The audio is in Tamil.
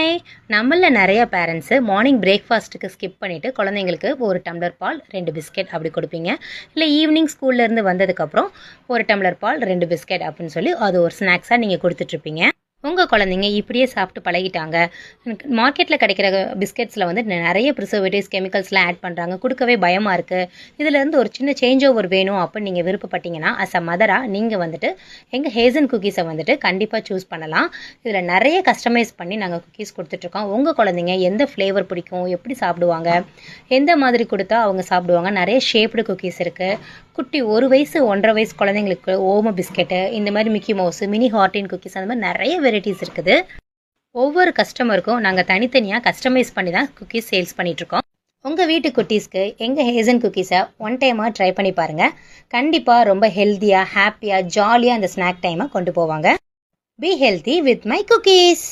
ஹாய், நம்மள நிறைய பேரண்ட்ஸு மார்னிங் பிரேக்ஃபாஸ்ட்டுக்கு ஸ்கிப் பண்ணிவிட்டு குழந்தைங்களுக்கு ஒரு டம்ளர் பால் 2 பிஸ்கெட் அப்படி கொடுப்பீங்க. இல்லை ஈவினிங் ஸ்கூல்லேருந்து வந்ததுக்கப்புறம் ஒரு டம்ளர் பால் 2 பிஸ்கெட் அப்படின்னு சொல்லி அது ஒரு ஸ்நாக்ஸாக நீங்கள் கொடுத்துட்ருப்பீங்க. உங்கள் குழந்தைங்க இப்படியே சாப்பிட்டு பழகிட்டாங்க. மார்க்கெட்டில் கிடைக்கிற பிஸ்கெட்ஸில் வந்து நிறைய ப்ரிசர்வேட்டிவ்ஸ் கெமிக்கல்ஸ்லாம் ஆட் பண்ணுறாங்க, கொடுக்கவே பயமாக இருக்குது. இதிலேருந்து ஒரு சின்ன சேஞ்ச் ஓவர் வேணும் அப்படின்னு நீங்கள் விருப்பப்பட்டீங்கன்னா அஸ் அ மதராக நீங்கள் வந்துட்டு எங்கள் ஹேசன் குக்கீஸை வந்துட்டு கண்டிப்பாக சூஸ் பண்ணலாம். இதில் நிறைய கஸ்டமைஸ் பண்ணி நாங்கள் குக்கீஸ் கொடுத்துட்ருக்கோம். உங்கள் குழந்தைங்க எந்த ஃப்ளேவர் பிடிக்கும், எப்படி சாப்பிடுவாங்க, எந்த மாதிரி கொடுத்தா அவங்க சாப்பிடுவாங்க, நிறைய ஷேப்டு குக்கீஸ் இருக்குது. குட்டி 1 வயசு 1.5 வயசு குழந்தைங்களுக்கு ஓம பிஸ்கெட்டு, இந்த மாதிரி Mickey mouse, mini heart cookies, அந்த மாதிரி நிறைய வெரைட்டிஸ் இருக்குது. ஒவ்வொரு கஸ்டமருக்கும் நாங்கள் தனித்தனியாக கஸ்டமைஸ் பண்ணி தான் குக்கீஸ் சேல்ஸ் பண்ணிகிட்ருக்கோம். உங்கள் வீட்டு குட்டீஸ்க்கு எங்கள் ஹேசன் குக்கீஸை ஒன் டைமாக ட்ரை பண்ணி பாருங்கள். கண்டிப்பாக ரொம்ப ஹெல்த்தியாக, ஹாப்பியாக, ஜாலியாக அந்த ஸ்நாக் டைமை கொண்டு போவாங்க. Be healthy with my cookies.